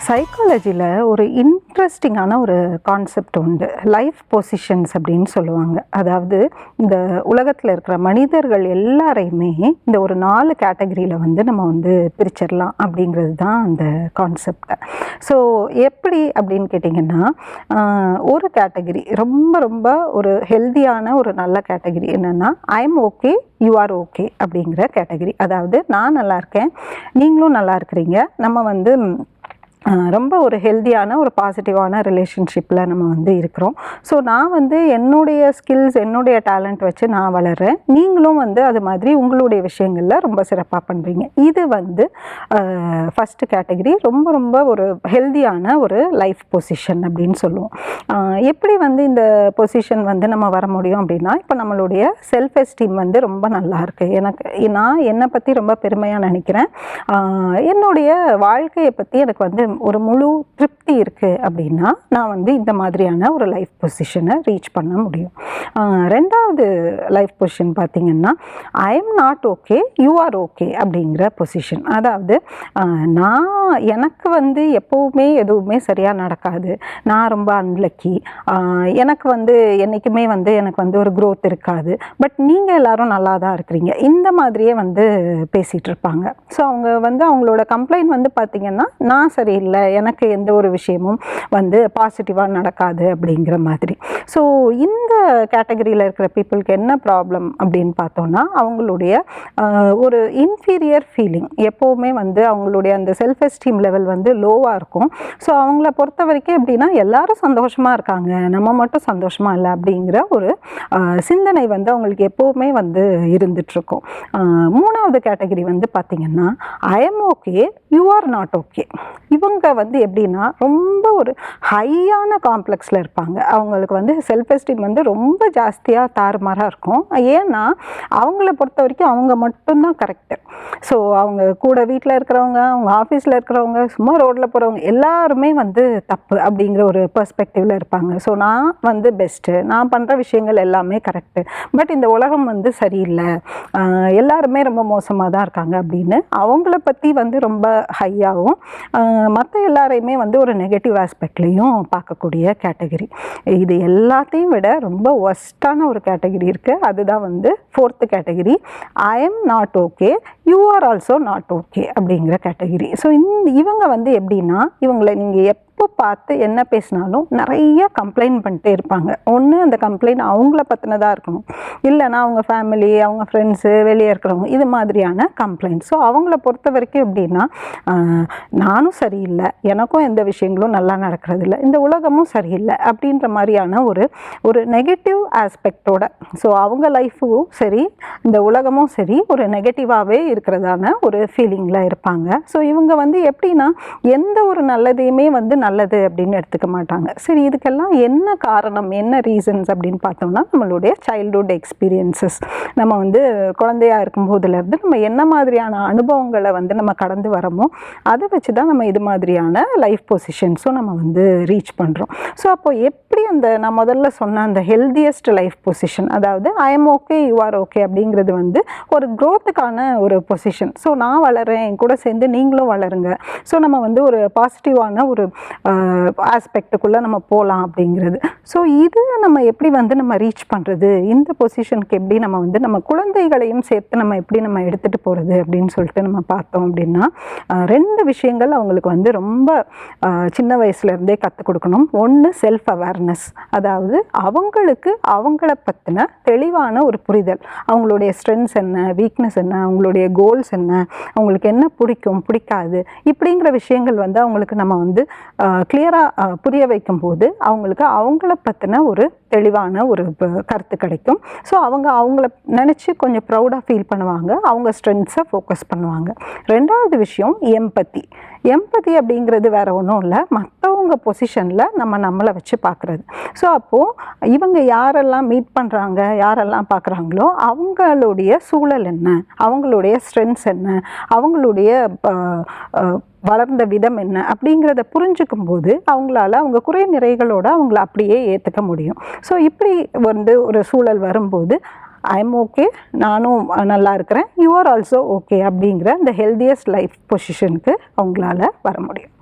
சைக்காலஜியில் ஒரு இன்ட்ரெஸ்டிங்கான ஒரு கான்செப்ட் உண்டு. லைஃப் பொசிஷன்ஸ் அப்படின்னு சொல்லுவாங்க. அதாவது இந்த உலகத்தில் இருக்கிற மனிதர்கள் எல்லாரையுமே இந்த ஒரு 4 கேட்டகரியில் நம்ம பிரிச்சிடலாம் அப்படிங்கிறது தான் அந்த கான்செப்ட். ஸோ எப்படி அப்படின்னு கேட்டிங்கன்னா, ஒரு கேட்டகரி ரொம்ப ரொம்ப ஒரு ஹெல்தியான ஒரு நல்ல கேட்டகரி என்னென்னா, I am okay you are okay அப்படிங்கிற கேட்டகரி. அதாவது நான் நல்லா இருக்கேன், நீங்களும் நல்லா இருக்கிறீங்க, நம்ம ரொம்ப ஒரு ஹெல்தியான ஒரு பாசிட்டிவான ரிலேஷன்ஷிப்பில் நம்ம இருக்கிறோம். ஸோ நான் என்னுடைய ஸ்கில்ஸ் என்னுடைய டேலண்ட் வச்சு நான் வளர்கிறேன், நீங்களும் அது மாதிரி உங்களுடைய விஷயங்களில் ரொம்ப சிறப்பாக பண்ணுறீங்க. இது ஃபஸ்ட்டு கேட்டகரி, ரொம்ப ரொம்ப ஒரு ஹெல்தியான ஒரு லைஃப் பொசிஷன் அப்படின்னு சொல்லுவோம். எப்படி இந்த பொசிஷன் நம்ம வர முடியும் அப்படின்னா, இப்போ நம்மளுடைய செல்ஃப் எஸ்டீம் ரொம்ப நல்லா இருக்குது, நான் என்னை பற்றி ரொம்ப பெருமையாக நினைக்கிறேன், என்னுடைய வாழ்க்கையை பற்றி எனக்கு ஒரு முழு திருப்தி இருக்குது அப்படின்னா நான் இந்த மாதிரியான ஒரு லைஃப் பொசிஷனை ரீச் பண்ண முடியும். ரெண்டாவது லைஃப் பொசிஷன் பார்த்திங்கன்னா, I am not okay you are okay அப்படிங்கிற பொசிஷன். அதாவது நான் எனக்கு எப்போவுமே எதுவுமே சரியாக நடக்காது, நான் ரொம்ப அன்லக்கி, எனக்கு என்றைக்குமே எனக்கு ஒரு க்ரோத் இருக்காது, பட் நீங்கள் எல்லோரும் நல்லா தான் இருக்கிறீங்க, இந்த மாதிரியே பேசிகிட்டு இருப்பாங்க. ஸோ அவங்க அவங்களோட கம்ப்ளைண்ட் பார்த்திங்கன்னா, நான் சரியில்லை, எனக்கு எந்த ஒரு விஷயமும் பாசிட்டிவாக நடக்காது அப்படிங்கிற மாதிரி. ஸோ இந்த கேட்டகரியில் இருக்கிற பீப்புளுக்கு என்ன ப்ராப்ளம் அப்படின்னு பார்த்தோன்னா, அவங்களுடைய ஒரு இன்ஃபீரியர் ஃபீலிங் எப்போவுமே அவங்களுடைய அந்த செல்ஃப் எஸ்டீம் லெவல் லோவாக இருக்கும். ஸோ அவங்கள பொறுத்த வரைக்கும் எப்படின்னா, எல்லாரும் சந்தோஷமாக இருக்காங்க, நம்ம மட்டும் சந்தோஷமாக இல்லை அப்படிங்கிற ஒரு சிந்தனை அவங்களுக்கு எப்போவுமே இருந்துகிட்ருக்கும். மூணாவது கேட்டகரி பார்த்திங்கன்னா, I am okay you are not okay. இவங்க எப்படின்னா ரொம்ப ஒரு ஹையான காம்ப்ளெக்ஸில் இருப்பாங்க. அவங்களுக்கு செல்ஃப் எஸ்டீம் ரொம்ப ஜாஸ்தியாக தாறுமாறாக இருக்கும். ஏன்னா அவங்கள பொறுத்த வரைக்கும் அவங்க மட்டும்தான் கரெக்டு. ஸோ அவங்க கூட வீட்டில் இருக்கிறவங்க, அவங்க ஆஃபீஸில் இருக்கிறவங்க, சும்மா ரோட்டில் போகிறவங்க எல்லாருமே தப்பு அப்படிங்கிற ஒரு பெர்ஸ்பெக்டிவில் இருப்பாங்க. ஸோ நான் பெஸ்ட்டு, நான் பண்ணுற விஷயங்கள் எல்லாமே கரெக்டு, பட் இந்த உலகம் சரியில்லை, எல்லாருமே ரொம்ப மோசமாக தான் இருக்காங்க அப்படின்னு அவங்கள பற்றி ரொம்ப ஹையாகவும் மற்ற எல்லாரையுமே ஒரு நெகட்டிவ் ஆஸ்பெக்ட்லேயும் பார்க்கக்கூடிய கேட்டகரி. இது எல்லாத்தையும் விட ரொம்ப ஒஸ்ட்டான ஒரு கேட்டகரி இருக்குது. அதுதான் fourth category, I am not okay you are also not okay அப்படிங்கிற கேட்டகரி. ஸோ இவங்க எப்படின்னா, இவங்களை நீங்கள் பார்த்து என்ன பேசினாலும் நிறைய கம்ப்ளைண்ட் பண்ணிட்டே இருப்பாங்க. ஒன்று அந்த கம்ப்ளைண்ட் அவங்கள பற்றினதாக இருக்கணும், இல்லைனா அவங்க ஃபேமிலி, அவங்க ஃப்ரெண்ட்ஸு, வெளியே இருக்கிறவங்க, இது மாதிரியான கம்ப்ளைண்ட். ஸோ அவங்கள பொறுத்த வரைக்கும் எப்படின்னா, நானும் சரியில்லை, எனக்கும் எந்த விஷயங்களும் நல்லா நடக்கிறதில்ல, இந்த உலகமும் சரியில்லை அப்படின்ற மாதிரியான ஒரு நெகட்டிவ் ஆஸ்பெக்டோட, ஸோ அவங்க லைஃபும் சரி இந்த உலகமும் சரி ஒரு நெகட்டிவாகவே இருக்கிறதான ஒரு ஃபீலிங்கில் இருப்பாங்க. ஸோ இவங்க எப்படின்னா, எந்த ஒரு நல்லதையுமே நல்லது அப்படின்னு எடுத்துக்க மாட்டாங்க. சரி, இதுக்கெல்லாம் என்ன காரணம், என்ன ரீசன்ஸ் அப்படின்னு பார்த்தோம்னா, நம்மளுடைய சைல்ட்ஹுட் எக்ஸ்பீரியன்சஸ், நம்ம குழந்தையாக இருக்கும்போதுலேருந்து நம்ம என்ன மாதிரியான அனுபவங்களை நம்ம கடந்து வரமோ அதை வச்சு தான் நம்ம இது மாதிரியான லைஃப் பொசிஷன்ஸும் நம்ம ரீச் பண்ணுறோம். ஸோ அப்போ எப்படி நான் முதல்ல சொன்ன அந்த ஹெல்தியஸ்ட் லைஃப் பொசிஷன், அதாவது I am okay you are okay அப்படிங்கிறது ஒரு க்ரோத்துக்கான ஒரு பொசிஷன். ஸோ நான் வளர்கிறேன், என் கூட சேர்ந்து நீங்களும் வளருங்க, ஸோ நம்ம ஒரு பாசிட்டிவான ஒரு ஆஸ்பெக்டுக்குள்ளே நம்ம போகலாம் அப்படிங்கிறது. ஸோ இது நம்ம எப்படி நம்ம ரீச் பண்ணுறது, இந்த பொசிஷனுக்கு எப்படி நம்ம குழந்தைகளையும் சேர்த்து நம்ம எப்படி நம்ம எடுத்துகிட்டு போகிறது அப்படின்னு சொல்லிட்டு நம்ம பார்த்தோம் அப்படின்னா, 2 விஷயங்கள் அவங்களுக்கு ரொம்ப சின்ன வயசுலேருந்தே கற்றுக் கொடுக்கணும். ஒன்று செல்ஃப் அவேர்னஸ், அதாவது அவங்களுக்கு அவங்கள பற்றின தெளிவான ஒரு புரிதல், அவங்களுடைய ஸ்ட்ரென்த்ஸ் என்ன, வீக்னஸ் என்ன, அவங்களுடைய கோல்ஸ் என்ன, அவங்களுக்கு என்ன பிடிக்கும் பிடிக்காது, இப்படிங்கிற விஷயங்கள் அவங்களுக்கு நம்ம கிளியராக புரிய வைக்கும்போது அவங்களுக்கு அவங்கள பற்றின ஒரு தெளிவான ஒரு கருத்து கிடைக்கும். ஸோ அவங்கள நினச்சி கொஞ்சம் ப்ரௌடாக ஃபீல் பண்ணுவாங்க, அவங்க ஸ்ட்ரென்த்ஸை ஃபோக்கஸ் பண்ணுவாங்க. ரெண்டாவது விஷயம் எம்பத்தி அப்படிங்கிறது வேறு ஒன்றும் இல்லை, மற்றவங்க பொசிஷனில் நம்மளை வச்சு பார்க்குறது. ஸோ அப்போது இவங்க யாரெல்லாம் மீட் பண்ணுறாங்க, யாரெல்லாம் பார்க்குறாங்களோ அவங்களுடைய சூழல் என்ன, அவங்களுடைய ஸ்ட்ரென்த்ஸ் என்ன, அவங்களுடைய வளர்ந்த விதம் என்ன அப்படிங்கிறத புரிஞ்சுக்கும் போது அவங்களால அவங்க குறை நிறைகளோடு அவங்கள அப்படியே ஏற்றுக்க முடியும். ஸோ இப்படி ஒரு சூழல் வரும்போது ஐ எம் ஓகே, நானும் நல்லா இருக்கிறேன், யூ ஆர் ஆல்சோ ஓகே அப்படிங்கிற இந்த ஹெல்தியஸ்ட் லைஃப் பொசிஷனுக்கு அவங்களால வர முடியும்.